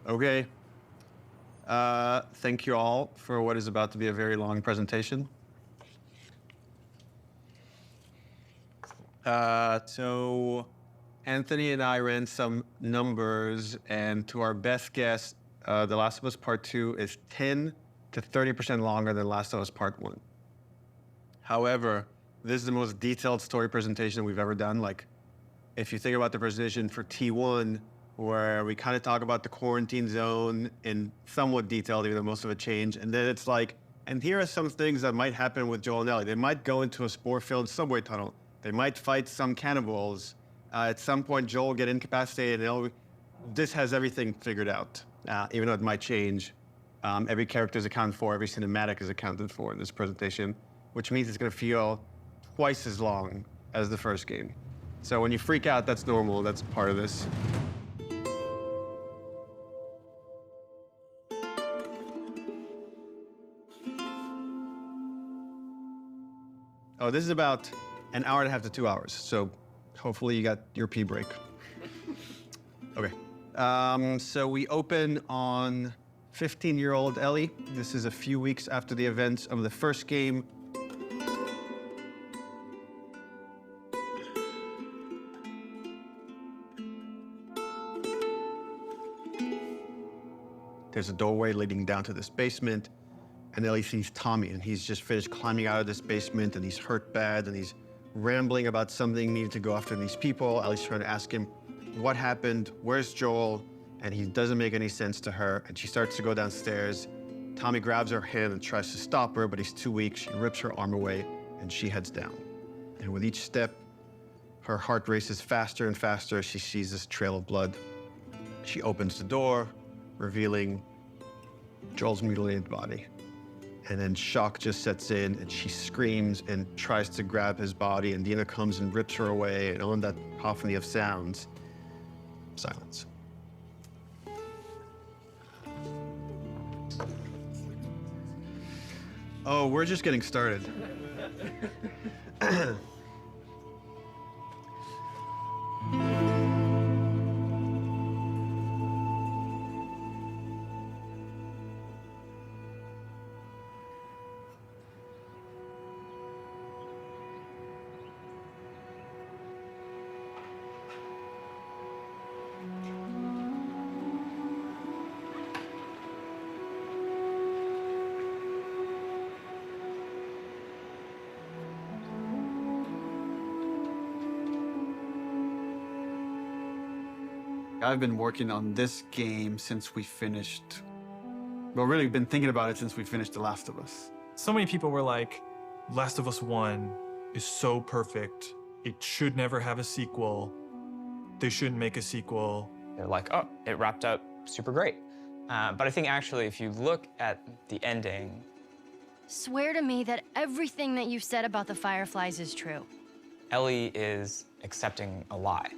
Okay. Thank you all for what is about to be a very long presentation. So Anthony and I ran some numbers, and to our best guess, The Last of Us Part 2 is 10 to 30% longer than Last of Us Part 1. However, this is the most detailed story presentation we've ever done. Like, if you think about the presentation for T1, where we kind of talk about the quarantine zone in somewhat detailed, even though most of it changed. And then it's like, and here are some things that might happen with Joel and Ellie. They might go into a spore-filled subway tunnel. They might fight some cannibals. At some point, Joel will get incapacitated. This has everything figured out, even though it might change. Every character is accounted for, every cinematic is accounted for in this presentation, which means it's going to feel twice as long as the first game. So when you freak out, that's normal. That's part of this. Oh, this is about an hour and a half to 2 hours. So hopefully you got your pee break. Okay. So we open on 15-year-old Ellie. This is a few weeks after the events of the first game. There's a doorway leading down to this basement, and Ellie sees Tommy, and he's just finished climbing out of this basement, and he's hurt bad, and he's rambling about something needing to go after these people. Ellie's trying to ask him what happened, where's Joel, and he doesn't make any sense to her, and she starts to go downstairs. Tommy grabs her hand and tries to stop her, but he's too weak. She rips her arm away, and she heads down. And with each step, her heart races faster and faster as she sees this trail of blood. She opens the door, revealing Joel's mutilated body. And then shock just sets in, and she screams and tries to grab his body, and Dina comes and rips her away, and on that cacophony of sounds, silence. Oh, we're just getting started. I've been working on this game since we finished, well, really been thinking about it since we finished The Last of Us. So many people were like, Last of Us 1 is so perfect. It should never have a sequel. They shouldn't make a sequel. They're like, oh, it wrapped up super great. But I think actually, if you look at the ending... Swear to me that everything that you've said about the Fireflies is true. Ellie is accepting a lie.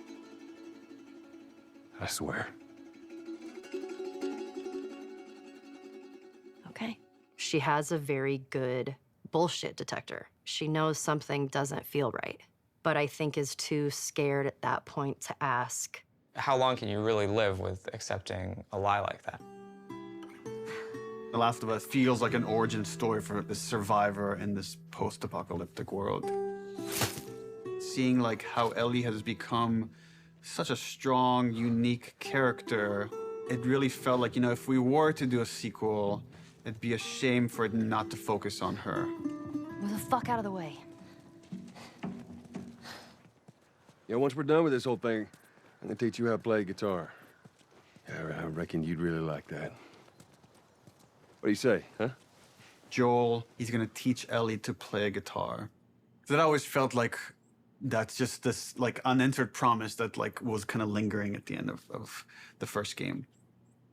I swear. Okay. She has a very good bullshit detector. She knows something doesn't feel right, but I think is too scared at that point to ask. How long can you really live with accepting a lie like that? The Last of Us feels like an origin story for this survivor in this post-apocalyptic world. Seeing like how Ellie has become such a strong, unique character, it really felt like, you know, if we were to do a sequel, it'd be a shame for it not to focus on her. Move the fuck out of the way. Yeah, once we're done with this whole thing, I'm gonna teach you how to play guitar. Yeah, I reckon you'd really like that. What do you say, huh? Joel, he's gonna teach Ellie to play guitar. That always felt like that's just this like unanswered promise that like was kind of lingering at the end of the first game.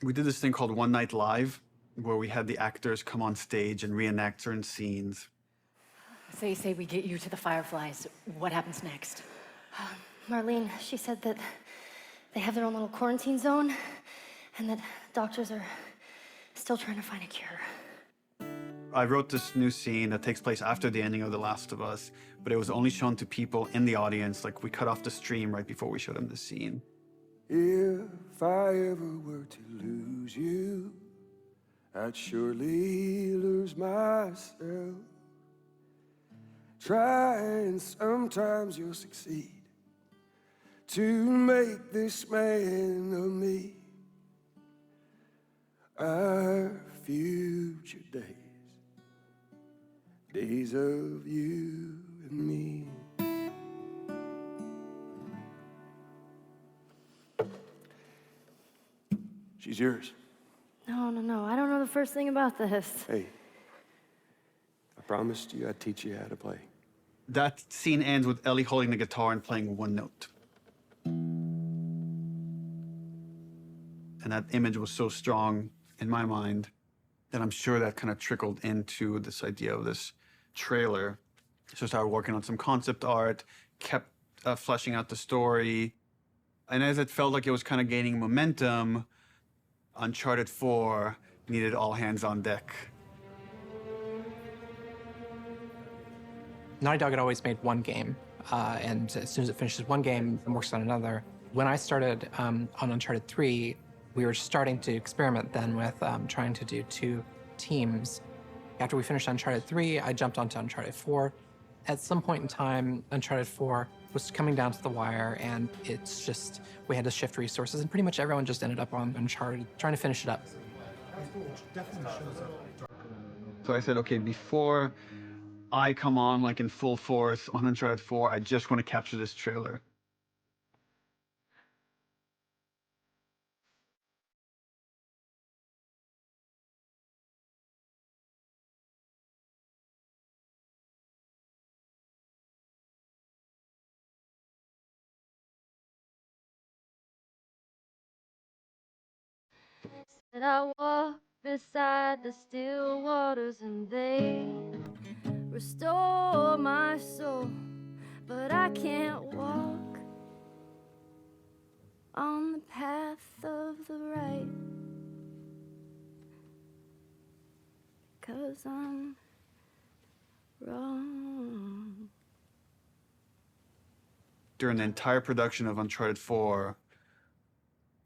We did this thing called One Night Live, where we had the actors come on stage and reenact certain scenes. So you say we get you to the Fireflies. What happens next? Marlene, she said that they have their own little quarantine zone and that doctors are still trying to find a cure. I wrote this new scene that takes place after the ending of The Last of Us, but it was only shown to people in the audience. Like, we cut off the stream right before we showed them the scene. If I ever were to lose you, I'd surely lose myself. Try and sometimes you'll succeed to make this man of me. Our future days of you and me. She's yours. No, I don't know the first thing about this. Hey, I promised you I'd teach you how to play. That scene ends with Ellie holding the guitar and playing one note. And that image was so strong in my mind that I'm sure that kind of trickled into this idea of this trailer. So I started working on some concept art, kept fleshing out the story. And as it felt like it was kind of gaining momentum, Uncharted 4 needed all hands on deck. Naughty Dog had always made one game, and as soon as it finishes one game, it works on another. When I started on Uncharted 3, we were starting to experiment then with trying to do 2 teams. After we finished Uncharted 3, I jumped onto Uncharted 4. At some point in time, Uncharted 4 was coming down to the wire, and it's just, we had to shift resources, and pretty much everyone just ended up on Uncharted, trying to finish it up. So I said, okay, before I come on like in full force on Uncharted 4, I just want to capture this trailer. And I walk beside the still waters and they restore my soul, but I can't walk on the path of the right, 'cause I'm wrong. During the entire production of Uncharted 4,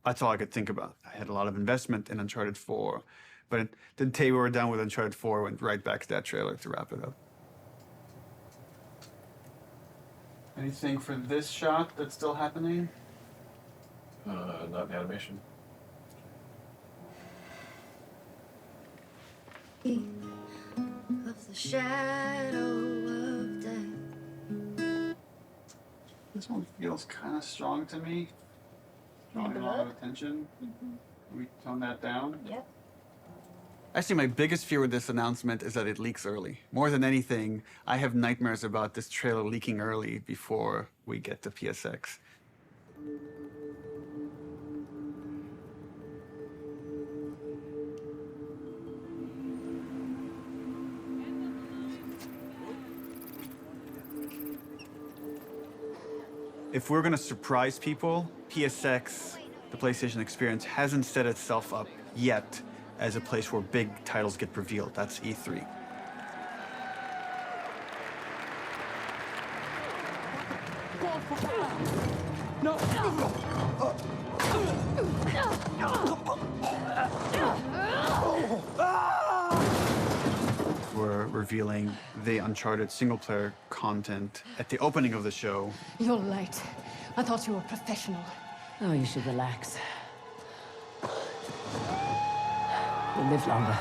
that's all I could think about. I had a lot of investment in Uncharted 4, but the day we were done with Uncharted 4, went right back to that trailer to wrap it up. Anything for this shot that's still happening? Not in animation. Of the shadow of death. This one feels kind of strong to me. Drawing a lot of attention. Can we tone that down? Yep. Actually, my biggest fear with this announcement is that it leaks early. More than anything, I have nightmares about this trailer leaking early before we get to PSX. If we're gonna surprise people, PSX, the PlayStation Experience, hasn't set itself up yet as a place where big titles get revealed. That's E3. We're revealing the Uncharted single-player content at the opening of the show. You're late. I thought you were professional. Oh, you should relax. You'll live longer.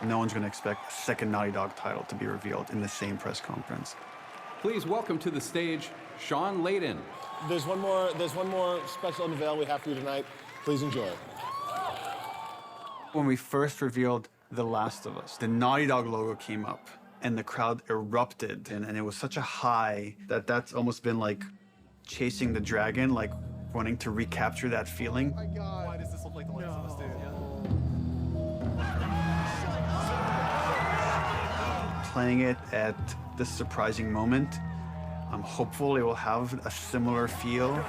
No one's gonna expect a second Naughty Dog title to be revealed in the same press conference. Please welcome to the stage, Sean Layden. There's one more special unveil we have for you tonight. Please enjoy. When we first revealed The Last of Us, the Naughty Dog logo came up and the crowd erupted, and it was such a high that that's almost been like chasing the dragon, like wanting to recapture that feeling. Oh my God. Why does this look like The Last of Us, dude? Playing it at this surprising moment, I'm hopeful it will have a similar feel.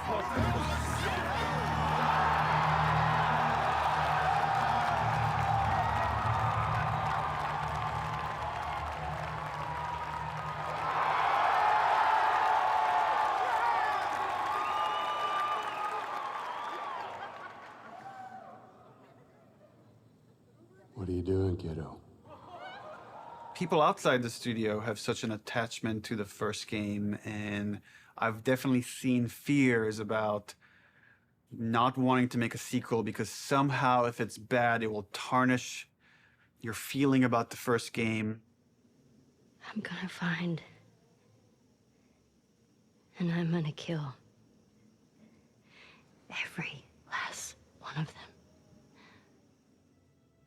kiddo. People outside the studio have such an attachment to the first game, and I've definitely seen fears about not wanting to make a sequel because somehow if it's bad, it will tarnish your feeling about the first game. I'm gonna find. And I'm gonna kill. Every last one of them.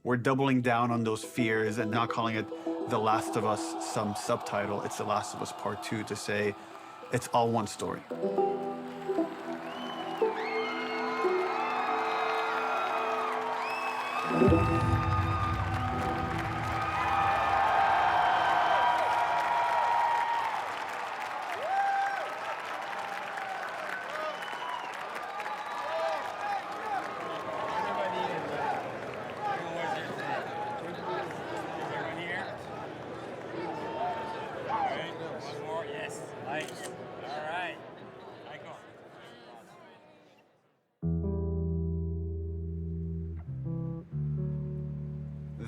We're doubling down on those fears and not calling it The Last of Us some subtitle. It's The Last of Us Part 2 to say it's all one story.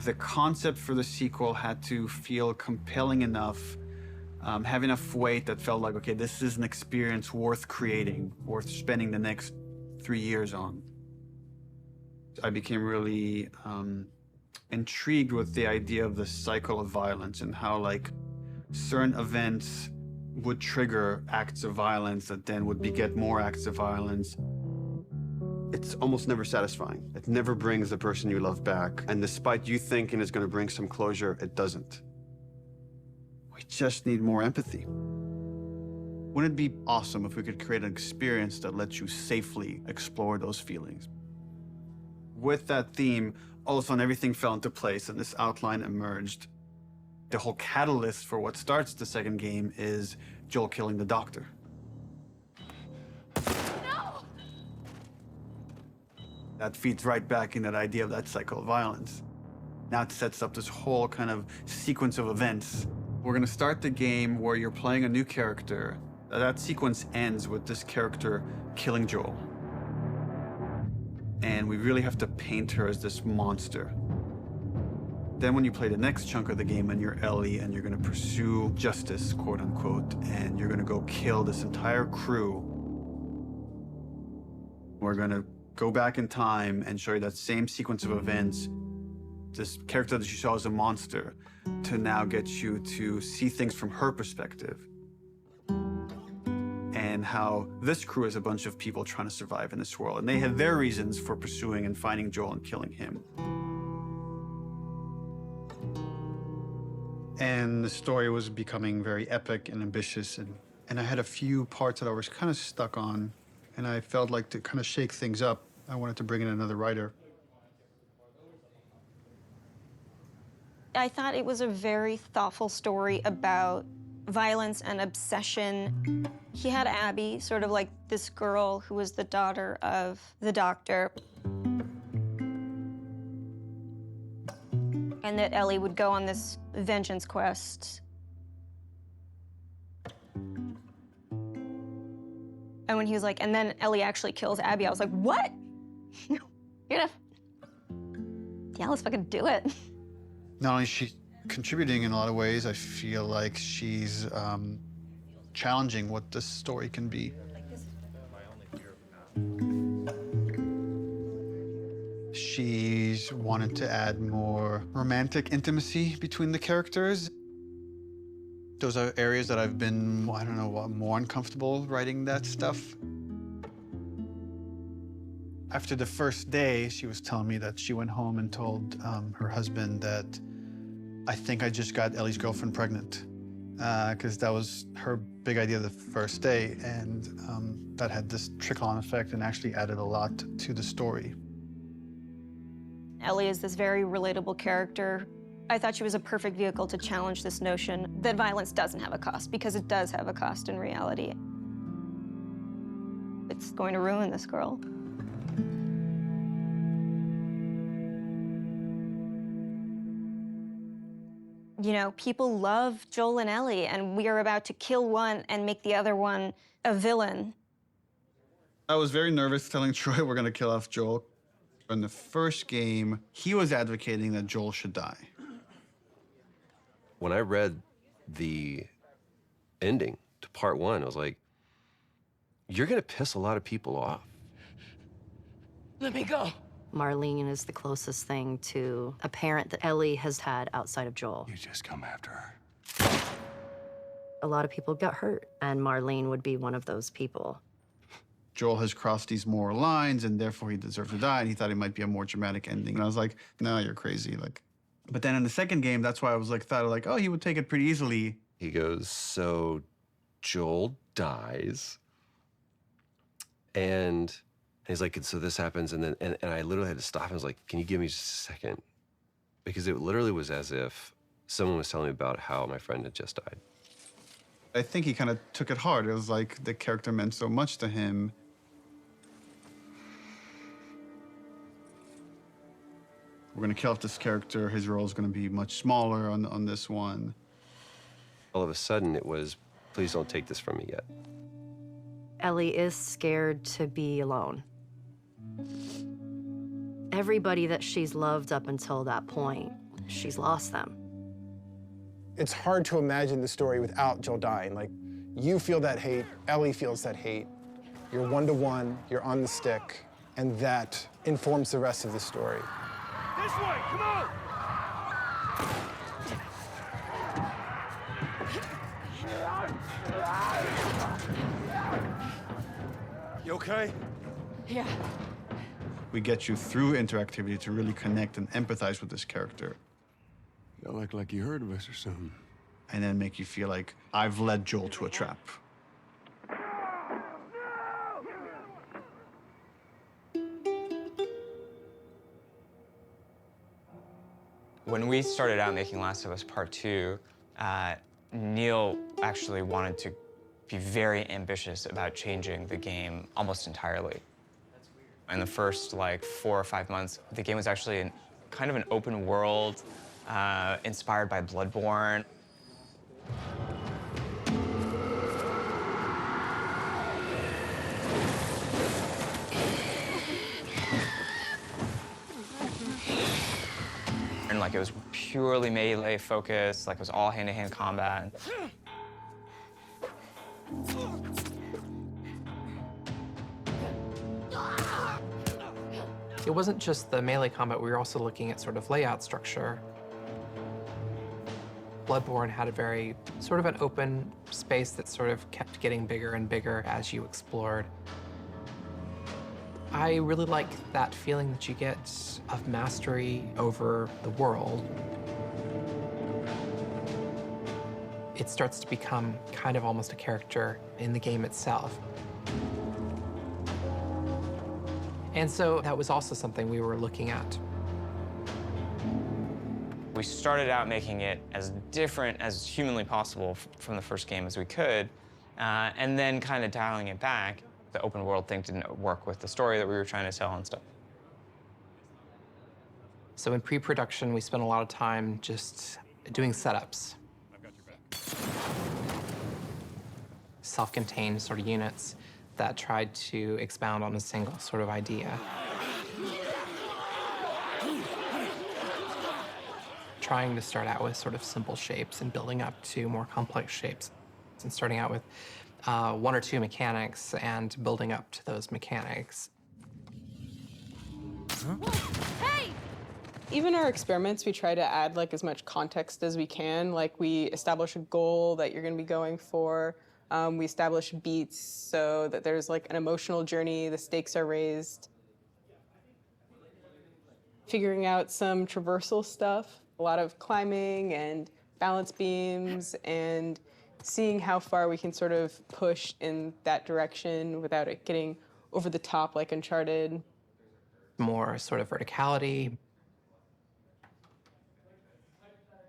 The concept for the sequel had to feel compelling enough, have enough weight that felt like, okay, this is an experience worth creating, worth spending the next 3 years on. I became really intrigued with the idea of the cycle of violence and how, like, certain events would trigger acts of violence that then would beget more acts of violence. It's almost never satisfying. It never brings the person you love back. And despite you thinking it's going to bring some closure, it doesn't. We just need more empathy. Wouldn't it be awesome if we could create an experience that lets you safely explore those feelings? With that theme, all of a sudden everything fell into place and this outline emerged. The whole catalyst for what starts the second game is Joel killing the doctor. That feeds right back in that idea of that cycle of violence. Now it sets up this whole kind of sequence of events. We're gonna start the game where you're playing a new character. That sequence ends with this character killing Joel. And we really have to paint her as this monster. Then when you play the next chunk of the game and you're Ellie and you're gonna pursue justice, quote unquote, and you're gonna go kill this entire crew, we're gonna go back in time and show you that same sequence of events, this character that you saw as a monster, to now get you to see things from her perspective. And how this crew is a bunch of people trying to survive in this world. And they had their reasons for pursuing and finding Joel and killing him. And the story was becoming very epic and ambitious. And I had a few parts that I was kind of stuck on. And I felt like to kind of shake things up, I wanted to bring in another writer. I thought it was a very thoughtful story about violence and obsession. He had Abby, sort of like this girl who was the daughter of the doctor. And that Ellie would go on this vengeance quest. And when he was like, and then Ellie actually kills Abby, I was like, what? You're gonna... Yeah, let's fucking do it. Not only is she contributing in a lot of ways, I feel like she's challenging what this story can be. She's wanted to add more romantic intimacy between the characters. Those are areas that I've been, I don't know, more uncomfortable writing that stuff. After the first day, she was telling me that she went home and told her husband that, I think I just got Ellie's girlfriend pregnant, because that was her big idea the first day, and that had this trickle-on effect and actually added a lot to the story. Ellie is this very relatable character. I thought she was a perfect vehicle to challenge this notion that violence doesn't have a cost, because it does have a cost in reality. It's going to ruin this girl. You know, people love Joel and Ellie, and we are about to kill one and make the other one a villain. I was very nervous telling Troy we're gonna kill off Joel. In the first game, he was advocating that Joel should die. When I read the ending to part 1, I was like, you're gonna piss a lot of people off. Let me go. Marlene is the closest thing to a parent that Ellie has had outside of Joel. You just come after her. A lot of people got hurt, and Marlene would be one of those people. Joel has crossed these moral lines, and therefore he deserves to die, and he thought it might be a more dramatic ending. And I was like, no, you're crazy. Like, but then in the second game, that's why I was like, thought like, oh, he would take it pretty easily. He goes, so Joel dies. And he's like, so this happens, and then and I literally had to stop. I was like, can you give me just a second? Because it literally was as if someone was telling me about how my friend had just died. I think he kind of took it hard. It was like the character meant so much to him. We're gonna kill off this character. His role is gonna be much smaller on this one. All of a sudden, it was, please don't take this from me yet. Ellie is scared to be alone. Everybody that she's loved up until that point, she's lost them. It's hard to imagine the story without Joel dying. Like, you feel that hate, Ellie feels that hate. You're one-to-one, you're on the stick, and that informs the rest of the story. This way, come on! You okay? Yeah. We get you through interactivity to really connect and empathize with this character. You act like you heard of us or something. And then make you feel like, I've led Joel to a trap. When we started out making Last of Us Part 2, Neil actually wanted to be very ambitious about changing the game almost entirely. In the first, like, 4 or 5 months, the game was actually kind of an open world, inspired by Bloodborne. And, like, it was purely melee focused, like, it was all hand-to-hand combat. It wasn't just the melee combat, we were also looking at sort of layout structure. Bloodborne had a very sort of an open space that sort of kept getting bigger and bigger as you explored. I really like that feeling that you get of mastery over the world. It starts to become kind of almost a character in the game itself. And so that was also something we were looking at. We started out making it as different as humanly possible from the first game as we could, and then kind of dialing it back. The open world thing didn't work with the story that we were trying to tell and stuff. So in pre-production, we spent a lot of time just doing setups. I've got your back. Self-contained sort of units that tried to expound on a single sort of idea. Trying to start out with sort of simple shapes and building up to more complex shapes. And starting out with 1 or 2 mechanics and building up to those mechanics. Hey! Even our experiments, we try to add like as much context as we can. Like we establish a goal that you're gonna be going for. We establish beats so that there's like an emotional journey, the stakes are raised. Figuring out some traversal stuff, a lot of climbing and balance beams and seeing how far we can sort of push in that direction without it getting over the top like Uncharted. More sort of verticality,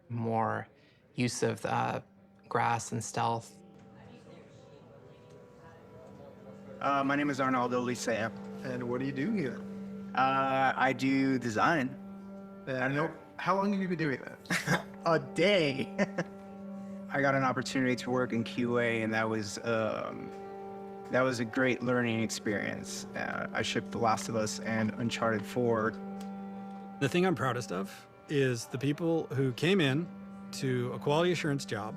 more use of grass and stealth. My name is Arnaldo Lisea. And what do you do here? I do design. I know. How long have you been doing that? A day. I got an opportunity to work in QA, and that was a great learning experience. I shipped The Last of Us and Uncharted 4. The thing I'm proudest of is the people who came in, to a quality assurance job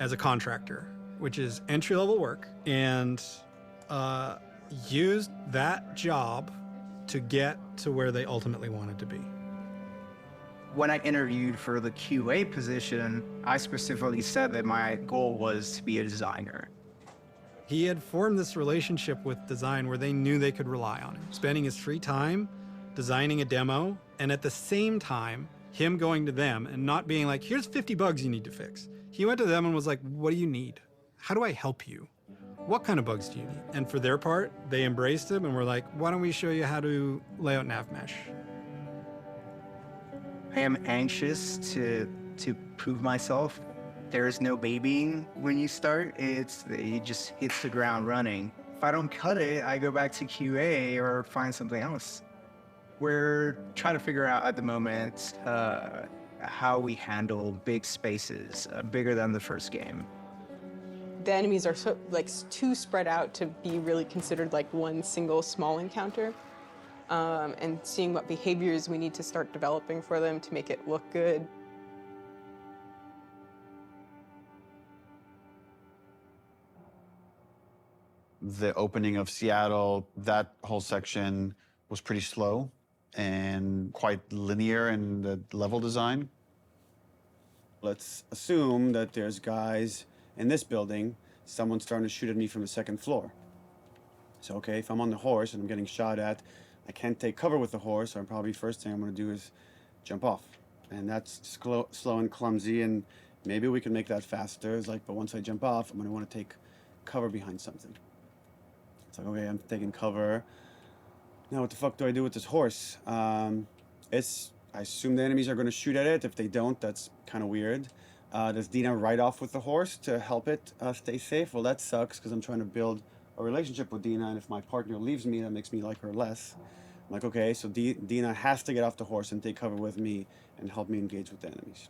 as a contractor, which is entry-level work, and used that job to get to where they ultimately wanted to be. When I interviewed for the QA position, I specifically said that my goal was to be a designer. He had formed this relationship with design where they knew they could rely on him, spending his free time designing a demo, and at the same time, him going to them and not being like, here's 50 bugs you need to fix. He went to them and was like, what do you need? How do I help you? What kind of bugs do you need? And for their part, they embraced him and were like, why don't we show you how to lay out nav mesh? I am anxious to prove myself. There is no babying when you start. It just hits the ground running. If I don't cut it, I go back to QA or find something else. We're trying to figure out at the moment how we handle big spaces, bigger than the first game. The enemies are so too spread out to be really considered like one single small encounter. And seeing what behaviors we need to start developing for them to make it look good. The opening of Seattle, that whole section was pretty slow and quite linear in the level design. Let's assume that there's guys in this building, someone's starting to shoot at me from the second floor. So, okay, if I'm on the horse and I'm getting shot at, I can't take cover with the horse, so probably first thing I'm gonna do is jump off. And that's slow and clumsy, and maybe we can make that faster. It's like, but once I jump off, I'm gonna wanna take cover behind something. It's like, okay, I'm taking cover. Now what the fuck do I do with this horse? I assume the enemies are gonna shoot at it. If they don't, that's kind of weird. Does Dina ride off with the horse to help it stay safe? Well, that sucks, because I'm trying to build a relationship with Dina, and if my partner leaves me, that makes me like her less. I'm like, okay, so Dina has to get off the horse and take cover with me and help me engage with the enemies.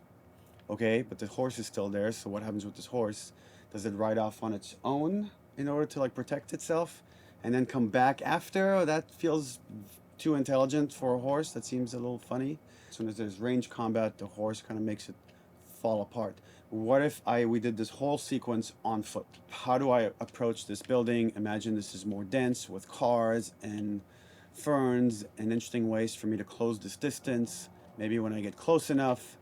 Okay, but the horse is still there, so what happens with this horse? Does it ride off on its own in order to protect itself and then come back after? Oh, that feels too intelligent for a horse. That seems a little funny. As soon as there's range combat, the horse kind of makes it fall apart. What if we did this whole sequence on foot? How do I approach this building? Imagine this is more dense with cars and ferns and interesting ways for me to close this distance. Maybe when I get close enough,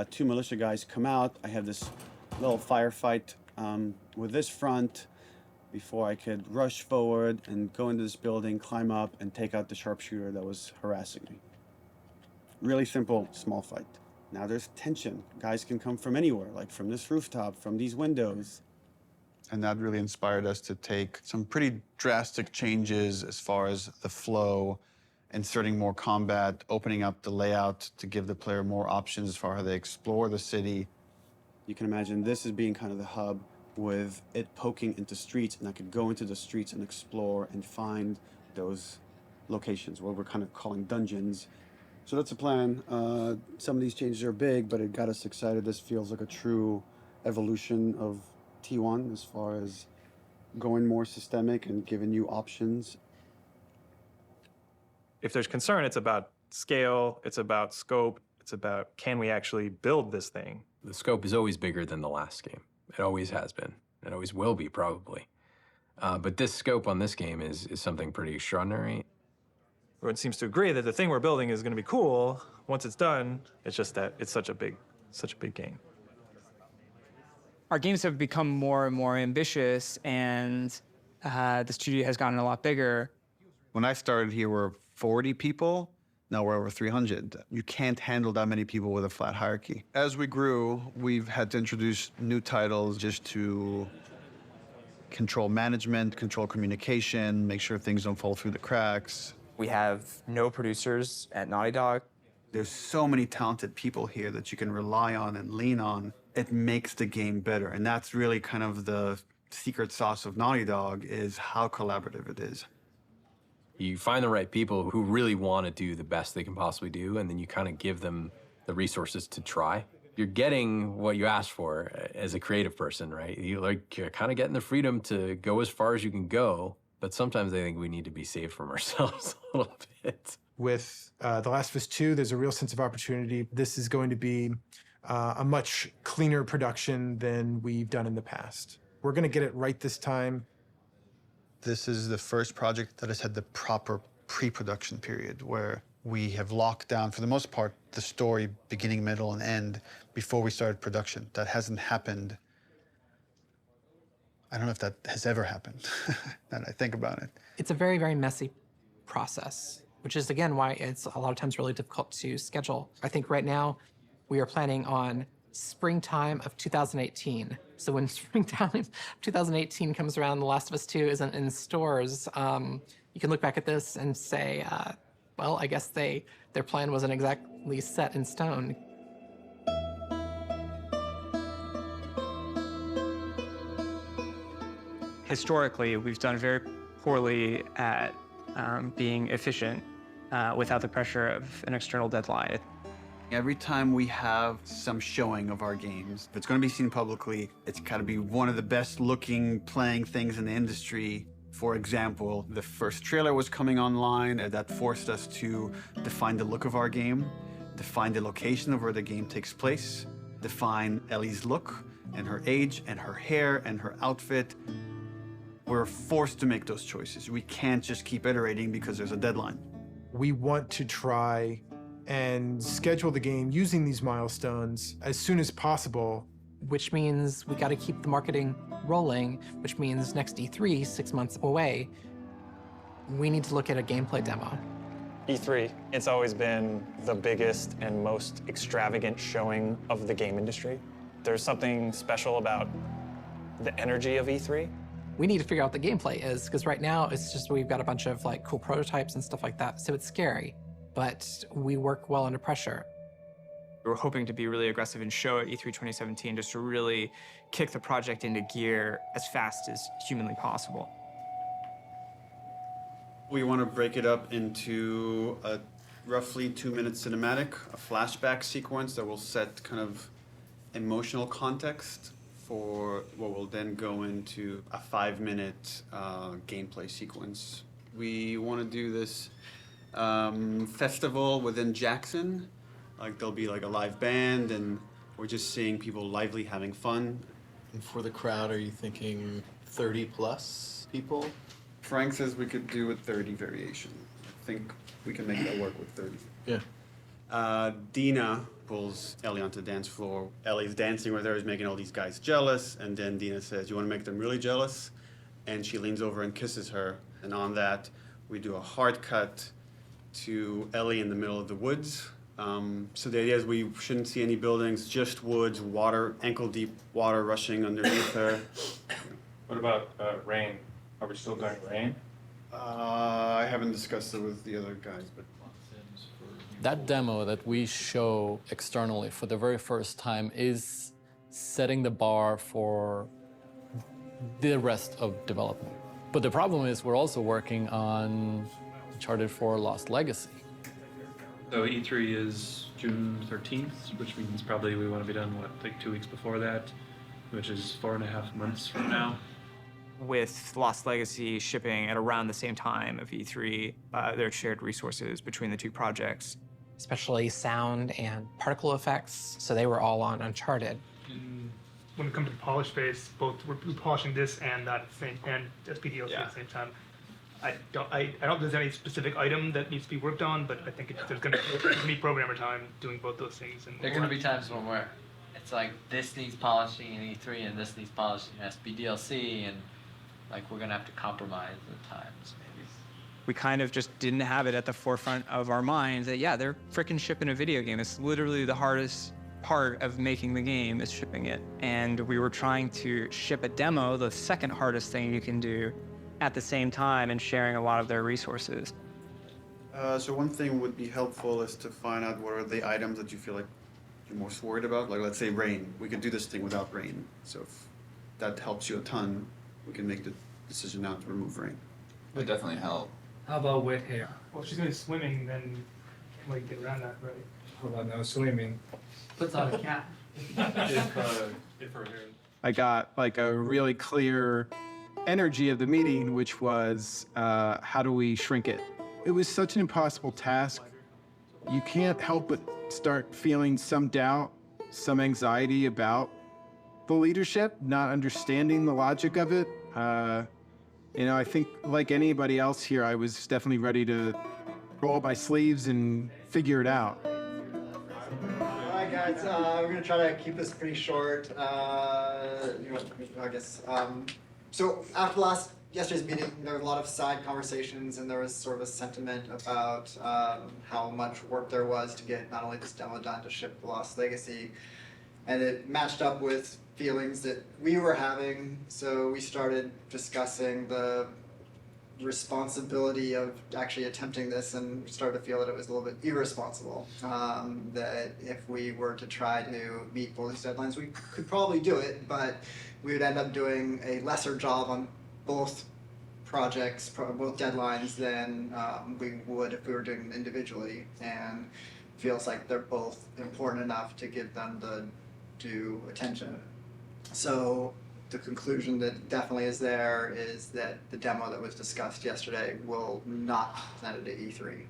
2 militia guys come out. I have this little firefight with this front before I could rush forward and go into this building, climb up, and take out the sharpshooter that was harassing me. Really simple, small fight. Now there's tension. Guys can come from anywhere, like from this rooftop, from these windows. And that really inspired us to take some pretty drastic changes as far as the flow, inserting more combat, opening up the layout to give the player more options as far as how they explore the city. You can imagine this as being kind of the hub with it poking into streets, and I could go into the streets and explore and find those locations, what we're kind of calling dungeons. So that's the plan. Some of these changes are big, but it got us excited. This feels like a true evolution of T1 as far as going more systemic and giving you options. If there's concern, it's about scale, it's about scope, it's about can we actually build this thing? The scope is always bigger than the last game. It always has been. It always will be, probably. But this scope on this game is something pretty extraordinary. Everyone seems to agree that the thing we're building is going to be cool. Once it's done, it's just that it's such a big game. Our games have become more and more ambitious, and the studio has gotten a lot bigger. When I started here, we're 40 people. Now we're over 300. You can't handle that many people with a flat hierarchy. As we grew, we've had to introduce new titles just to control management, control communication, make sure things don't fall through the cracks. We have no producers at Naughty Dog. There's so many talented people here that you can rely on and lean on. It makes the game better, and that's really kind of the secret sauce of Naughty Dog, is how collaborative it is. You find the right people who really want to do the best they can possibly do, and then you kind of give them the resources to try. You're getting what you asked for as a creative person, right? You're kind of getting the freedom to go as far as you can go, but sometimes I think we need to be saved from ourselves a little bit. With The Last of Us 2, there's a real sense of opportunity. This is going to be a much cleaner production than we've done in the past. We're going to get it right this time. This is the first project that has had the proper pre-production period, where we have locked down, for the most part, the story beginning, middle, and end before we started production. That hasn't happened. I don't know if that has ever happened, now that I think about it. It's a very, very messy process, which is, again, why it's a lot of times really difficult to schedule. I think right now we are planning on springtime of 2018. So when springtime of 2018 comes around, The Last of Us 2 isn't in stores, you can look back at this and say, well, I guess their plan wasn't exactly set in stone. Historically, we've done very poorly at being efficient without the pressure of an external deadline. Every time we have some showing of our games, if it's going to be seen publicly, it's got to be one of the best looking playing things in the industry. For example, the first trailer was coming online, and that forced us to define the look of our game, define the location of where the game takes place, define Ellie's look and her age and her hair and her outfit. We're forced to make those choices. We can't just keep iterating because there's a deadline. We want to try and schedule the game using these milestones as soon as possible. Which means we got to keep the marketing rolling, which means next E3, 6 months away, we need to look at a gameplay demo. E3, it's always been the biggest and most extravagant showing of the game industry. There's something special about the energy of E3. We need to figure out what the gameplay is, because right now it's just we've got a bunch of like cool prototypes and stuff like that, so it's scary, but we work well under pressure. We're hoping to be really aggressive and show at E3 2017 just to really kick the project into gear as fast as humanly possible. We want to break it up into a roughly 2-minute cinematic, a flashback sequence that will set kind of emotional context for what will then go into a 5-minute gameplay sequence. We want to do this festival within Jackson. Like there'll be like a live band, and we're just seeing people lively having fun. And for the crowd, are you thinking 30 plus people? Frank says we could do a 30 variation. I think we can make that work with 30. Yeah. Dina pulls Ellie onto the dance floor. Ellie's dancing with her, is making all these guys jealous, and then Dina says, "You want to make them really jealous?" And she leans over and kisses her. And on that, we do a hard cut to Ellie in the middle of the woods. So the idea is we shouldn't see any buildings, just woods, water, ankle-deep water rushing underneath her. What about rain? Are we still doing rain? I haven't discussed it with the other guys, but... That demo that we show externally for the very first time is setting the bar for the rest of development. But the problem is we're also working on Uncharted 4 Lost Legacy. So E3 is June 13th, which means probably we want to be done, what, like 2 weeks before that, which is 4.5 months from now. With Lost Legacy shipping at around the same time of E3, there are shared resources between the two projects. Especially sound and particle effects, so they were all on Uncharted. When it comes to the polish phase, both we're polishing this and that same and SPDLC at the same time. I don't think there's any specific item that needs to be worked on, but I think there's going to be programmer time doing both those things. And there are going to be times when it's like this needs polishing in E3 and this needs polishing in SPDLC, and like we're going to have to compromise at times maybe. We kind of just didn't have it at the forefront of our minds that, yeah, they're frickin' shipping a video game. It's literally the hardest part of making the game is shipping it. And we were trying to ship a demo, the second hardest thing you can do, at the same time, and sharing a lot of their resources. So one thing would be helpful is to find out what are the items that you feel like you're most worried about. Like, let's say rain. We could do this thing without rain. So if that helps you a ton, we can make the decision now to remove rain. It would definitely help. How about wet hair? Well, if she's going to be swimming, then can't really get around that, right? How about no swimming? Puts on a cap. if her hair... I got like a really clear energy of the meeting, which was how do we shrink it? It was such an impossible task. You can't help but start feeling some doubt some anxiety about the leadership, not understanding the logic of it. You know, I think like anybody else here, I was definitely ready to roll up my sleeves and figure it out. All right, guys, we're gonna try to keep this pretty short. I guess. So after yesterday's meeting, there were a lot of side conversations, and there was sort of a sentiment about how much work there was to get not only this demo done to ship the Lost Legacy, and it matched up with feelings that we were having. So we started discussing the responsibility of actually attempting this, and started to feel that it was a little bit irresponsible. That if we were to try to meet both these deadlines, we could probably do it, but we would end up doing a lesser job on both projects, both deadlines, than we would if we were doing them individually. And feels like they're both important enough to give them the due attention. So the conclusion that definitely is there is that the demo that was discussed yesterday will not be presented at E3.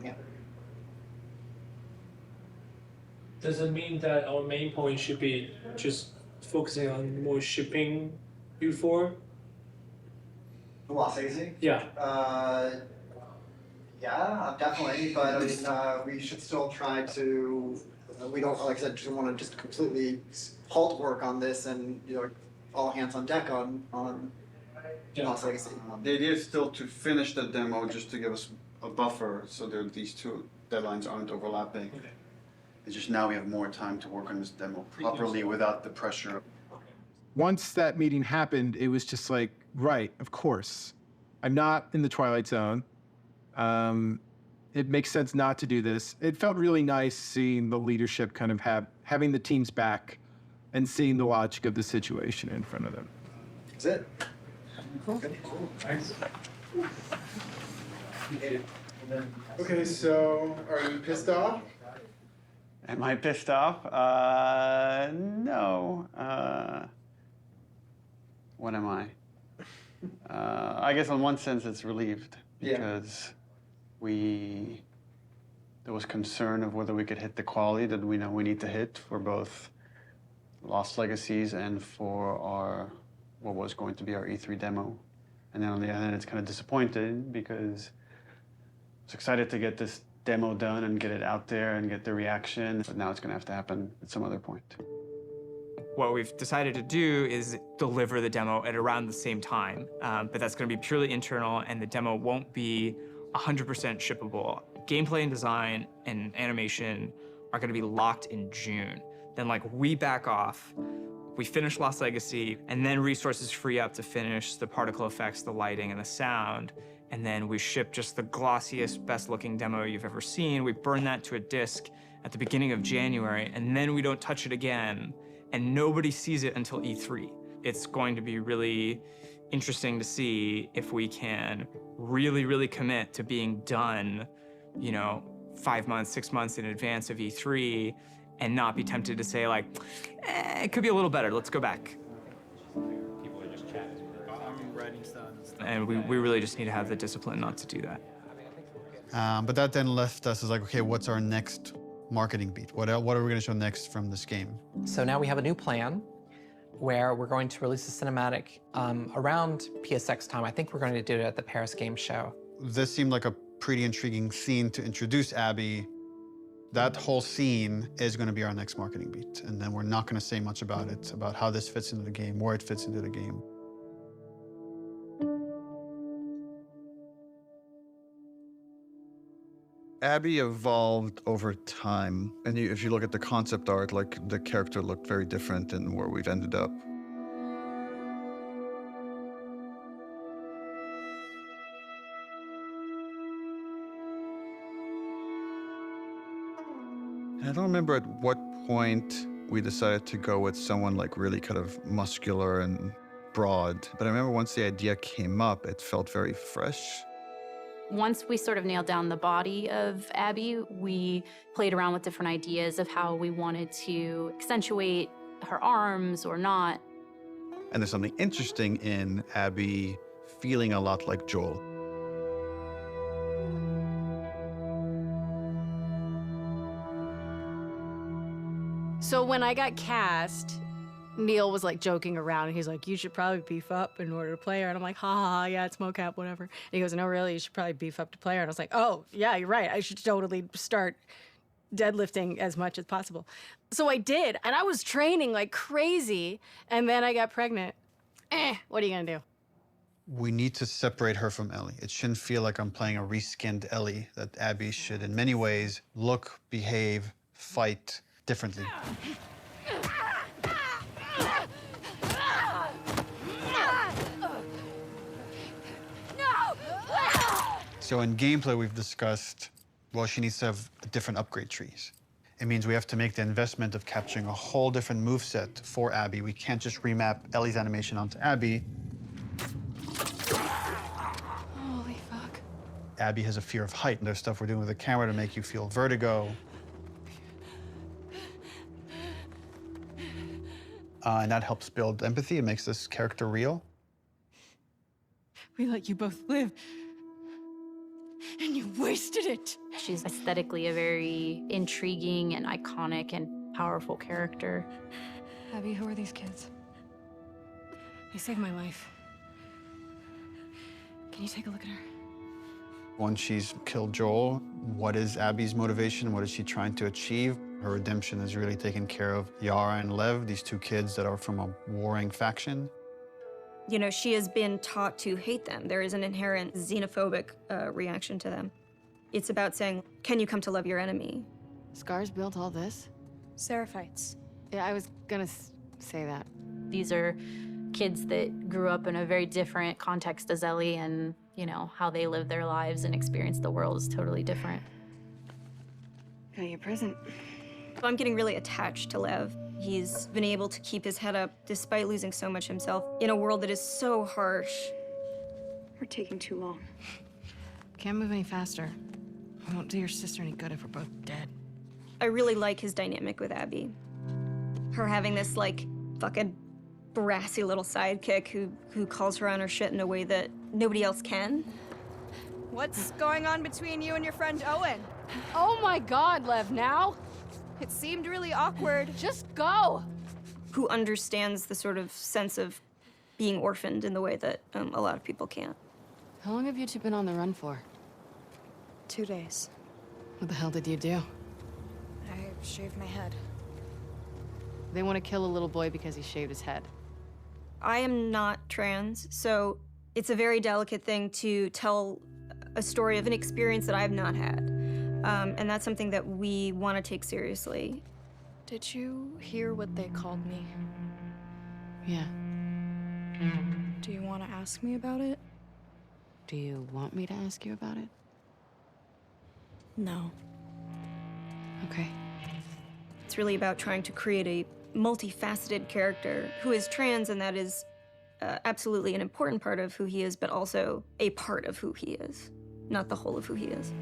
Yeah. Does it mean that our main point should be just focusing on more shipping before? The Lost Legacy? Yeah. Yeah, definitely. But I mean, we should still try to. We don't, like I said, just want to just completely halt work on this, and all hands on deck on Lost Legacy. The idea is still to finish the demo, just to give us a buffer, so that these two deadlines aren't overlapping. Okay. It's just now we have more time to work on this demo properly without the pressure. Once that meeting happened, it was just like, right, of course. I'm not in the Twilight Zone. It makes sense not to do this. It felt really nice seeing the leadership kind of having the team's back and seeing the logic of the situation in front of them. That's it. Okay, cool. Thanks. Okay, so are you pissed off? Am I pissed off? No. What am I? I guess in one sense it's relieved, because there was concern of whether we could hit the quality that we know we need to hit for both Lost Legacies and for what was going to be our E3 demo. And then on the other hand, it's kind of disappointed, because I was excited to get this demo done and get it out there and get the reaction, but now it's going to have to happen at some other point. What we've decided to do is deliver the demo at around the same time, but that's going to be purely internal, and the demo won't be 100% shippable. Gameplay and design and animation are going to be locked in June. Then we back off, we finish Lost Legacy, and then resources free up to finish the particle effects, the lighting, and the sound. And then we ship just the glossiest, best-looking demo you've ever seen. We burn that to a disc at the beginning of January, and then we don't touch it again, and nobody sees it until E3. It's going to be really interesting to see if we can really, really commit to being done, 5 months, 6 months in advance of E3, and not be tempted to say it could be a little better, let's go back. And we really just need to have the discipline not to do that. But that then left us as okay, what's our next marketing beat? What are we going to show next from this game? So now we have a new plan where we're going to release a cinematic around PSX time. I think we're going to do it at the Paris Game Show. This seemed like a pretty intriguing scene to introduce Abby. That whole scene is going to be our next marketing beat. And then we're not going to say much about it, about how this fits into the game, where it fits into the game. Abby evolved over time. And if you look at the concept art, the character looked very different than where we've ended up. And I don't remember at what point we decided to go with someone really kind of muscular and broad. But I remember once the idea came up, it felt very fresh. Once we sort of nailed down the body of Abby, we played around with different ideas of how we wanted to accentuate her arms or not. And there's something interesting in Abby feeling a lot like Joel. So when I got cast, Neil was like joking around, and he's like, "You should probably beef up in order to play her." And I'm like, "Ha ha ha, yeah, it's mocap, whatever." And he goes, "No, really, you should probably beef up to play her." And I was like, "Oh, yeah, you're right. I should totally start deadlifting as much as possible." So I did, and I was training like crazy, and then I got pregnant. What are you gonna do? We need to separate her from Ellie. It shouldn't feel like I'm playing a reskinned Ellie, that Abby should, in many ways, look, behave, fight differently. So in gameplay, we've discussed, well, she needs to have different upgrade trees. It means we have to make the investment of capturing a whole different moveset for Abby. We can't just remap Ellie's animation onto Abby. Holy fuck. Abby has a fear of height, and there's stuff we're doing with the camera to make you feel vertigo. And that helps build empathy. It makes this character real. We let you both live, and you wasted it. She's aesthetically a very intriguing and iconic and powerful character. Abby, who are these kids? They saved my life. Can you take a look at her? Once she's killed Joel, what is Abby's motivation? What is she trying to achieve? Her redemption is really taking care of Yara and Lev, these two kids that are from a warring faction. You know, she has been taught to hate them. There is an inherent xenophobic reaction to them. It's about saying, can you come to love your enemy? Scars built all this? Seraphites. Yeah, I was gonna say that. These are kids that grew up in a very different context as Ellie, and, you know, how they live their lives and experience the world is totally different. Got your present. I'm getting really attached to Lev. He's been able to keep his head up despite losing so much himself in a world that is so harsh. We're taking too long. Can't move any faster. We won't do your sister any good if we're both dead. I really like his dynamic with Abby. Her having this, like, fucking brassy little sidekick who calls her on her shit in a way that nobody else can. What's going on between you and your friend Owen? Oh my God, Lev, now? It seemed really awkward. Just go. Who understands the sort of sense of being orphaned in the way that a lot of people can't. How long have you two been on the run for? 2 days. What the hell did you do? I shaved my head. They want to kill a little boy because he shaved his head. I am not trans, so it's a very delicate thing to tell a story of an experience that I've not had. And that's something that we want to take seriously. Did you hear what they called me? Yeah. Do you want to ask me about it? Do you want me to ask you about it? No. Okay. It's really about trying to create a multifaceted character who is trans, and that is absolutely an important part of who he is, but also a part of who he is, not the whole of who he is.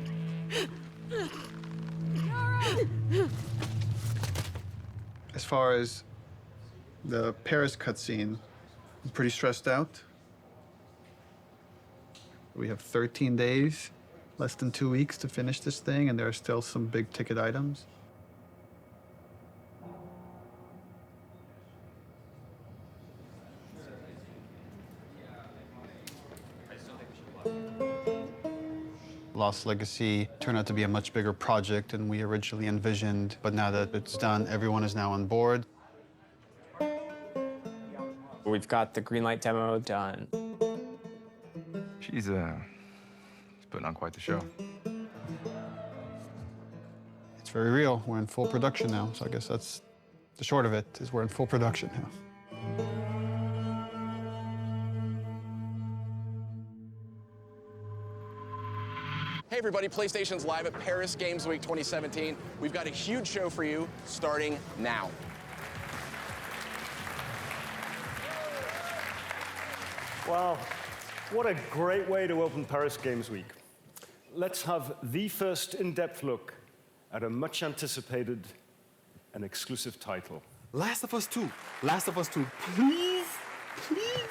As far as the Paris cutscene, I'm pretty stressed out. We have 13 days, less than 2 weeks to finish this thing, and there are still some big ticket items. Lost Legacy turned out to be a much bigger project than we originally envisioned, but now that it's done, everyone is now on board. We've got the green light demo done. She's putting on quite the show. It's very real. We're in full production now, so I guess that's the short of it, is we're in full production now. Hey everybody, PlayStation's live at Paris Games Week 2017. We've got a huge show for you starting now. Wow, what a great way to open Paris Games Week. Let's have the first in-depth look at a much anticipated and exclusive title. Last of Us 2. Last of Us 2. Please, please.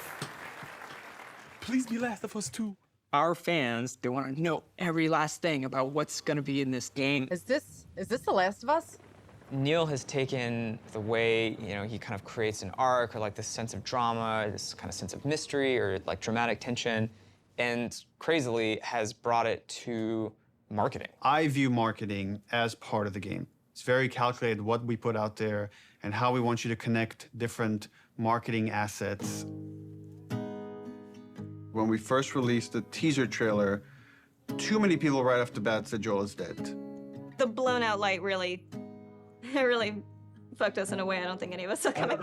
Please be Last of Us 2. Our fans, they want to know every last thing about what's going to be in this game. Is this The Last of Us? Neil has taken the way, he kind of creates an arc or like this sense of drama, this kind of sense of mystery or like dramatic tension, and crazily has brought it to marketing. I view marketing as part of the game. It's very calculated what we put out there and how we want you to connect different marketing assets. When we first released the teaser trailer, too many people right off the bat said Joel is dead. The blown out light really fucked us in a way I don't think any of us saw coming.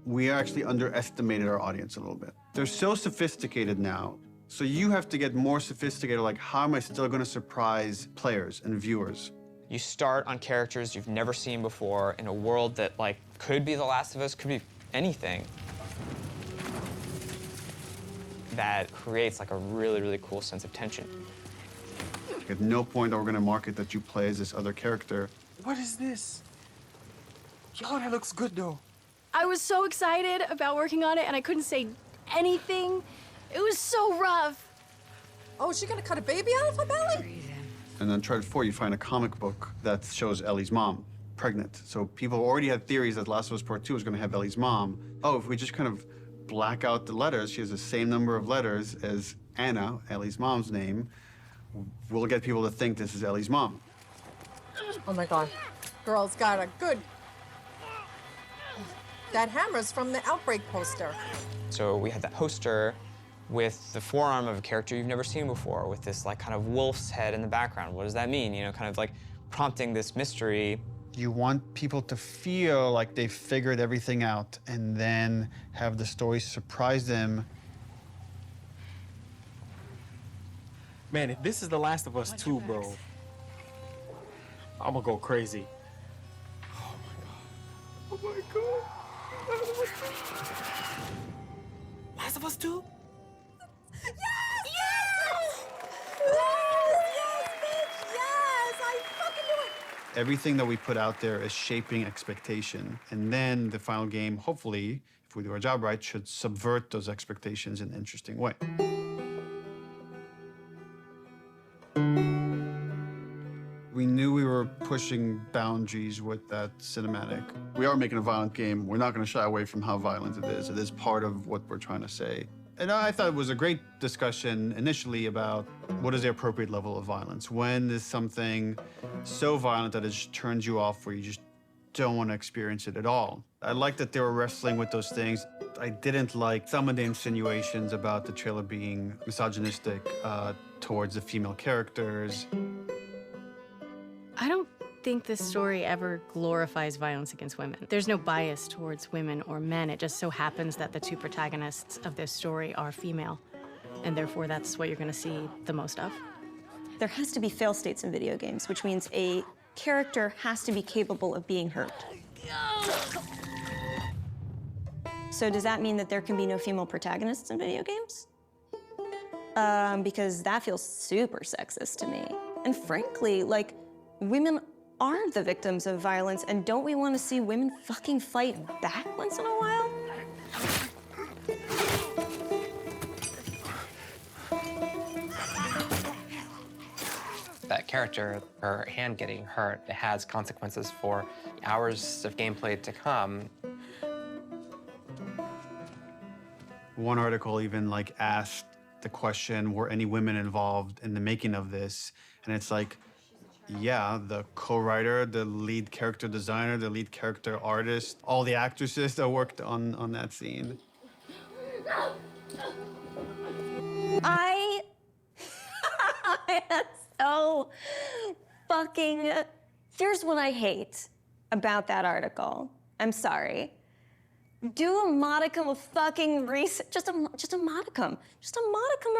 We actually underestimated our audience a little bit. They're so sophisticated now, so you have to get more sophisticated, like how am I still gonna surprise players and viewers? You start on characters you've never seen before in a world that like could be The Last of Us, could be anything. That creates like a really, really cool sense of tension. At no point are we gonna market that you play as this other character. What is this? Oh, that looks good though. I was so excited about working on it, and I couldn't say anything. It was so rough. Oh, is she gonna cut a baby out of her belly? And then Uncharted 4, you find a comic book that shows Ellie's mom pregnant. So people already had theories that Last of Us Part 2 was gonna have Ellie's mom. Oh, if we just kind of black out the letters, she has the same number of letters as Anna, Ellie's mom's name, we'll get people to think this is Ellie's mom. Oh my God. Girl's got a good... That hammer's from the Outbreak poster. So we had that poster with the forearm of a character you've never seen before, with this like kind of wolf's head in the background. What does that mean? Kind of like prompting this mystery. You want people to feel like they figured everything out and then have the story surprise them. Man, if this is The Last of Us 2, bro, I'm gonna go crazy. Oh my God. Oh my God. Last of Us 2? Yes! Yes! Yes, bitch! Yes! I fucking knew it! Everything that we put out there is shaping expectation. And then the final game, hopefully, if we do our job right, should subvert those expectations in an interesting way. We knew we were pushing boundaries with that cinematic. We are making a violent game. We're not going to shy away from how violent it is. It is part of what we're trying to say. And I thought it was a great discussion initially about what is the appropriate level of violence. When is something so violent that it just turns you off where you just don't want to experience it at all? I like that they were wrestling with those things. I didn't like some of the insinuations about the trailer being misogynistic towards the female characters. I don't think this story ever glorifies violence against women. There's no bias towards women or men. It just so happens that the two protagonists of this story are female, and therefore that's what you're going to see the most of. There has to be fail states in video games, which means a character has to be capable of being hurt. So does that mean that there can be no female protagonists in video games? Because that feels super sexist to me. And frankly, like, women are the victims of violence, and don't we want to see women fucking fight back once in a while? That character, her hand getting hurt, it has consequences for hours of gameplay to come. One article even like asked the question, were any women involved in the making of this? And it's like, yeah, the co-writer, the lead character designer, the lead character artist, all the actresses that worked on that scene. I am so fucking... Here's what I hate about that article. I'm sorry. Do a modicum of fucking research, just a modicum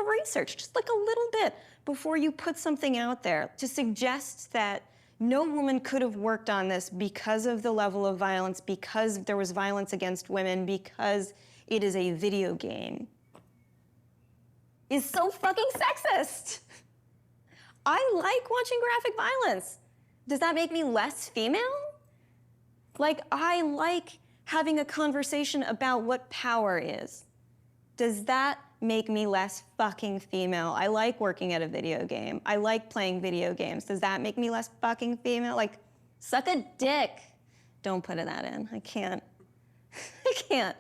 of research, just like a little bit before you put something out there to suggest that no woman could have worked on this because of the level of violence, because there was violence against women, because it is a video game, is so fucking sexist. I like watching graphic violence. Does that make me less female? Like, I like having a conversation about what power is. Does that make me less fucking female? I like working at a video game. I like playing video games. Does that make me less fucking female? Like, suck a dick. Don't put that in. I can't. I can't.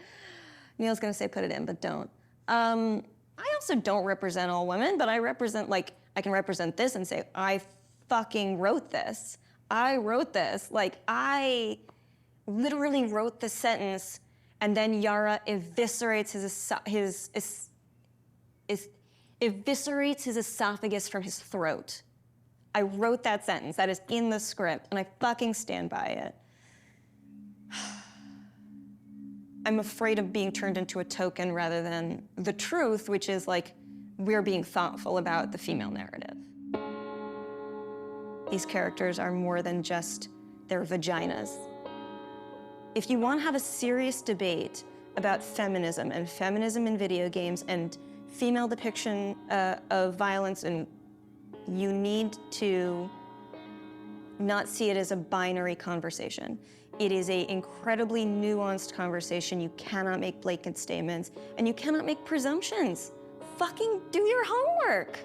Neil's gonna say put it in, but don't. I also don't represent all women, but I represent, like, I can represent this and say, I fucking wrote this. I wrote this. Like, I literally wrote the sentence, and then Yara eviscerates eviscerates his esophagus from his throat. I wrote that sentence. That is in the script, and I fucking stand by it. I'm afraid of being turned into a token rather than the truth, which is like, we're being thoughtful about the female narrative. These characters are more than just their vaginas. If you want to have a serious debate about feminism and feminism in video games and female depiction of violence, and you need to not see it as a binary conversation. It is an incredibly nuanced conversation. You cannot make blatant statements, and you cannot make presumptions. Fucking do your homework.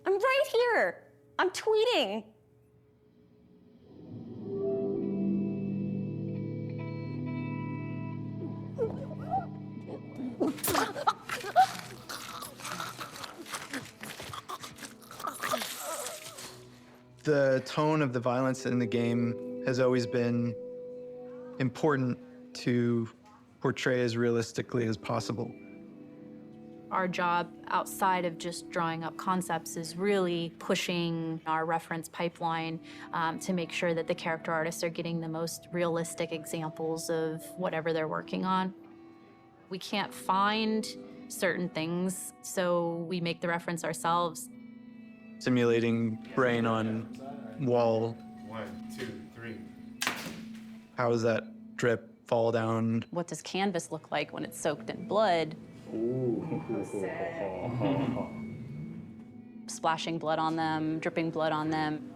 I'm right here. I'm tweeting. The tone of the violence in the game has always been important to portray as realistically as possible. Our job outside of just drawing up concepts is really pushing our reference pipeline to make sure that the character artists are getting the most realistic examples of whatever they're working on. We can't find certain things, so we make the reference ourselves. Simulating brain on wall. 1, 2, 3. How does that drip fall down? What does canvas look like when it's soaked in blood? Splashing blood on them, dripping blood on them.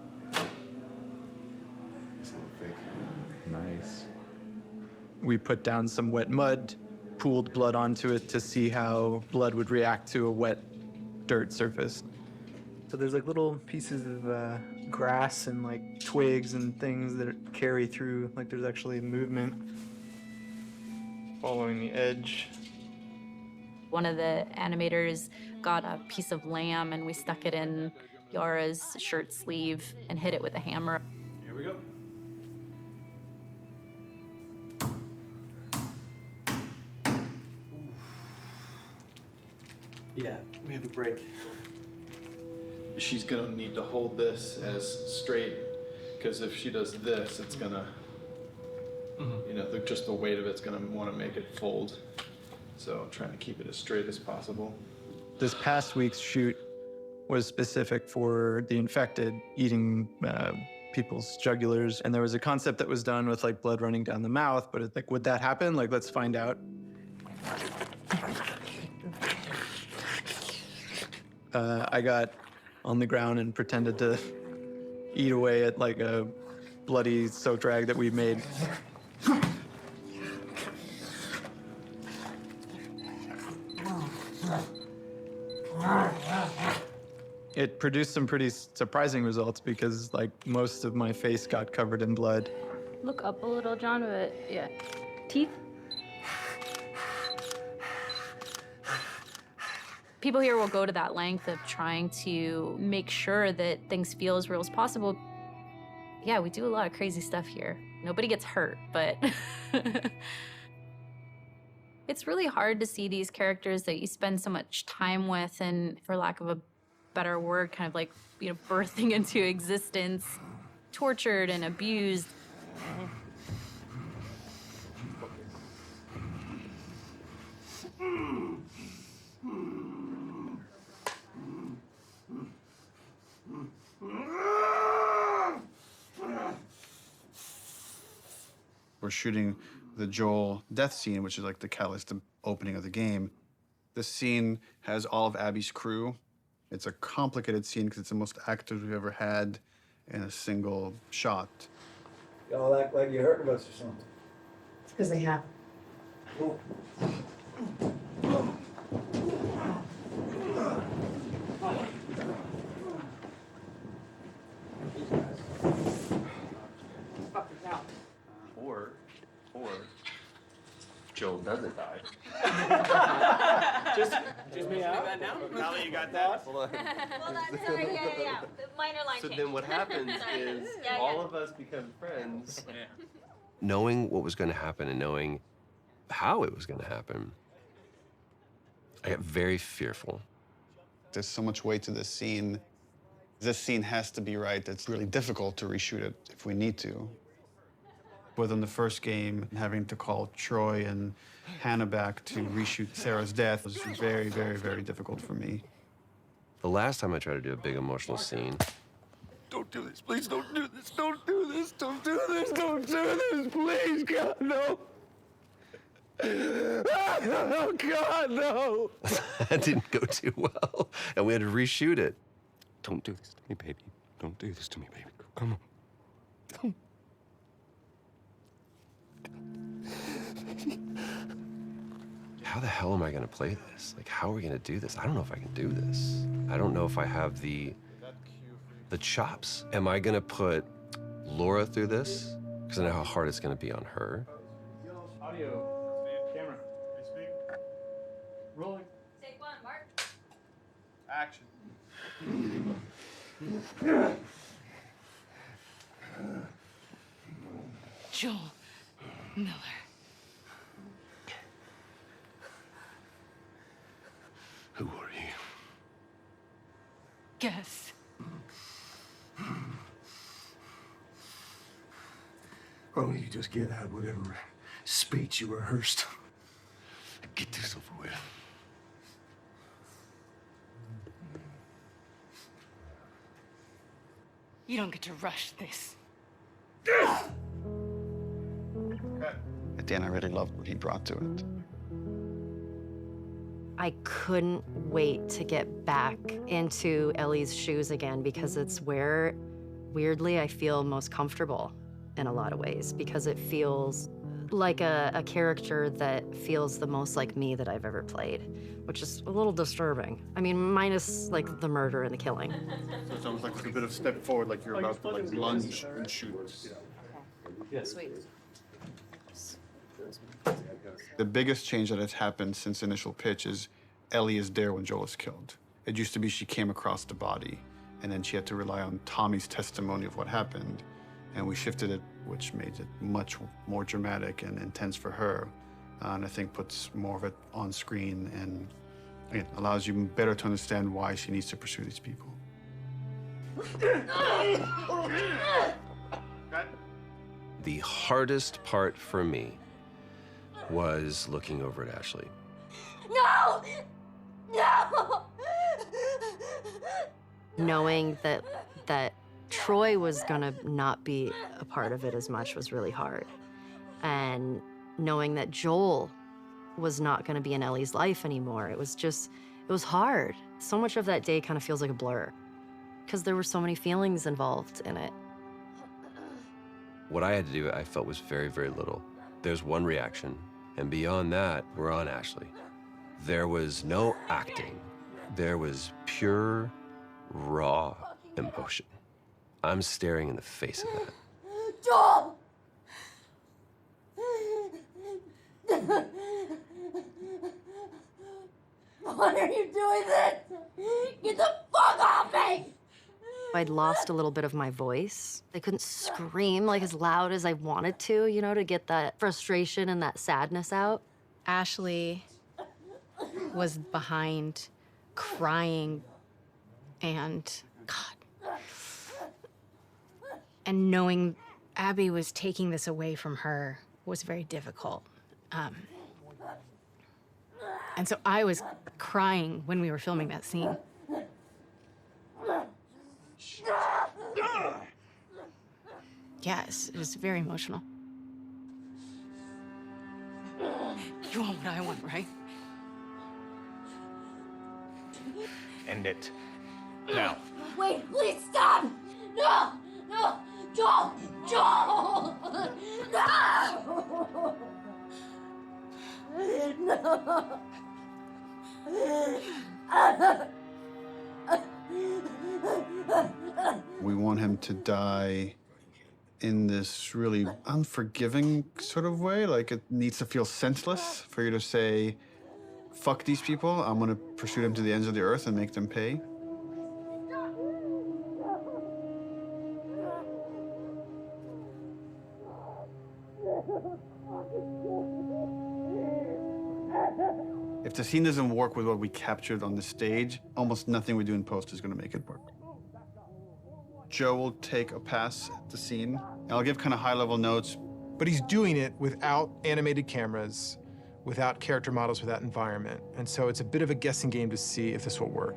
Nice. We put down some wet mud, pooled blood onto it to see how blood would react to a wet dirt surface. So there's like little pieces of grass and like twigs and things that carry through, like there's actually movement following the edge. One of the animators got a piece of lamb and we stuck it in Yara's shirt sleeve and hit it with a hammer. Here we go. Yeah, we have a break. She's gonna need to hold this as straight, because if she does this, it's gonna, you know, just the weight of it's gonna want to make it fold. So I'm trying to keep it as straight as possible. This past week's shoot was specific for the infected eating people's jugulars, and there was a concept that was done with like blood running down the mouth, but it's like, would that happen? Like, let's find out. I got on the ground and pretended to eat away at like a bloody soap rag that we made. It produced some pretty surprising results because like most of my face got covered in blood. Look up a little, John, but yeah. Teeth? People here will go to that length of trying to make sure that things feel as real as possible. Yeah, we do a lot of crazy stuff here. Nobody gets hurt, but it's really hard to see these characters that you spend so much time with and, for lack of a better word, kind of like, you know, birthing into existence, tortured and abused. We're shooting the Joel death scene, which is like the catalyst, the opening of the game. The scene has all of Abby's crew. It's a complicated scene because it's the most actors we've ever had in a single shot. Y'all act like you're hurting us or something. Because they have. Or Joel doesn't die. Just me out. Now that you got that. Well, that's yeah. Minor line So change. then what happens is Yeah, all yeah. of us become friends. Knowing what was going to happen and knowing how it was going to happen, I got very fearful. There's so much weight to this scene. This scene has to be right. It's really difficult to reshoot it if we need to. Within the first game, having to call Troy and Hannah back to reshoot Sarah's death was very, very, very difficult for me. The last time I tried to do a big emotional scene, Don't do this, please don't do this, don't do this, don't do this, don't do this, please, God, no. Oh, God, no. that didn't go too well, and we had to reshoot it. Don't do this to me, baby. Don't do this to me, baby. Come on. Don't. How the hell am I gonna play this? Like, how are we gonna do this? I don't know if I can do this. I don't know if I have the chops. Am I gonna put Laura through this? Because I know how hard it's gonna be on her. Audio, camera, speak. Rolling. Take one, Mark. Action. Joel Miller. Who are you? Guess. Why don't you just get out whatever speech you rehearsed? Get this over with. You don't get to rush this. At the end, I really loved what he brought to it. I couldn't wait to get back into Ellie's shoes again because it's where, weirdly, I feel most comfortable in a lot of ways because it feels like a character that feels the most like me that I've ever played, which is a little disturbing. I mean, minus like the murder and the killing. So it's almost like a bit of step forward, like you're about to like lunge and shoot. Sweet. The biggest change that has happened since initial pitch is Ellie is there when Joel is killed. It used to be she came across the body, and then she had to rely on Tommy's testimony of what happened, and we shifted it, which made it much more dramatic and intense for her, and I think puts more of it on screen and again, allows you better to understand why she needs to pursue these people. The hardest part for me was looking over at Ashley. No! No! Knowing that Troy was gonna not be a part of it as much was really hard. And knowing that Joel was not gonna be in Ellie's life anymore, it was hard. So much of that day kind of feels like a blur because there were so many feelings involved in it. What I had to do, I felt was very, very little. There's one reaction, and beyond that, we're on Ashley. There was no acting. There was pure, raw emotion. I'm staring in the face of that. Joel! Why are you doing this? Get the fuck off me! I'd lost a little bit of my voice. I couldn't scream like as loud as I wanted to, you know, to get that frustration and that sadness out. Ashley was behind, crying, and God. And knowing Abby was taking this away from her was very difficult. And so I was crying when we were filming that scene. Yes, it was very emotional. You want what I want, right? End it. Now. Wait, please stop! No! No! Joel! Joel! No! We want him to die in this really unforgiving sort of way. Like, it needs to feel senseless for you to say, fuck these people, I'm gonna pursue them to the ends of the earth and make them pay. If the scene doesn't work with what we captured on the stage, almost nothing we do in post is gonna make it work. Joe will take a pass at the scene, and I'll give kind of high-level notes. But he's doing it without animated cameras, without character models, without environment. And so it's a bit of a guessing game to see if this will work.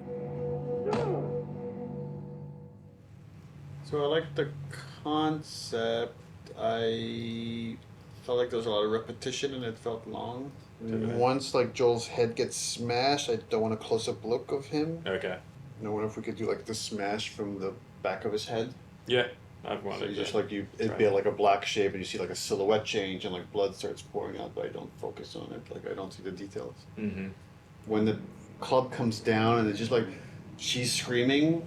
So I like the concept. I felt like there was a lot of repetition and it felt long. Once like Joel's head gets smashed, I don't want a close-up look of him. Okay. And I wonder if we could do like the smash from the back of his head. Yeah, I've wanted So to just like it'd be like a black shape and you see like a silhouette change and like blood starts pouring out, but I don't focus on it. Like I don't see the details. Mm-hmm. When the club comes down and it's just like she's screaming,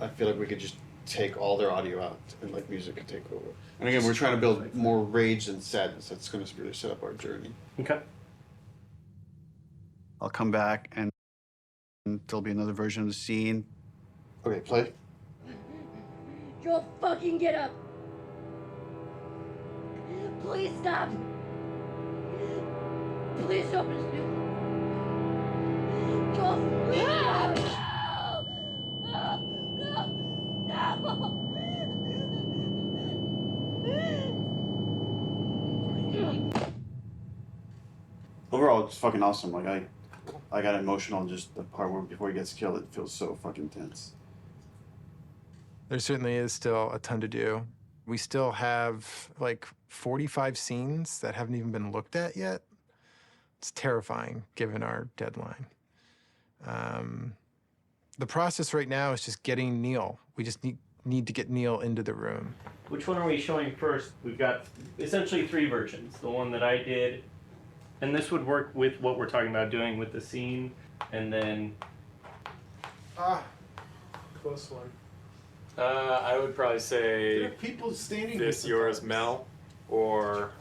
I feel like we could just take all their audio out and like music could take over. And again, we're trying to build more rage than sadness. That's going to really set up our journey. Okay. I'll come back and there'll be another version of the scene. Okay, play. Joel, fucking get up. Please stop. Please don't. Joel, please stop. No. Overall, it's fucking awesome. Like I got emotional just the part where before he gets killed. It feels so fucking tense. There certainly is still a ton to do. We still have like 45 scenes that haven't even been looked at yet. It's terrifying given our deadline. The process right now is just getting Neil. We just need to get Neil into the room. Which one are we showing first? We've got essentially 3 versions. The one that I did, and this would work with what we're talking about doing with the scene, and then... Close one. I would probably say There are people standing this, here yours, sometimes. Mel, or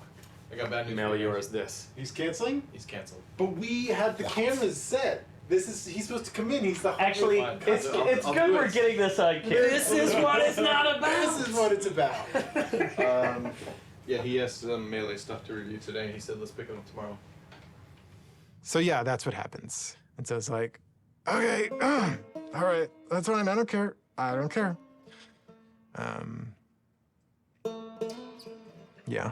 I got bad news. Mel, yours, this. He's canceling? He's canceled. But we had the cameras set. He's supposed to come in. He's the Actually, it's good we're getting this on camera. This is what it's not about. This is what it's about. Yeah, he has some melee stuff to review today. He said let's pick him up tomorrow. So yeah, that's what happens. And so it's like, okay, all right, that's fine. I don't care. I don't care. Yeah.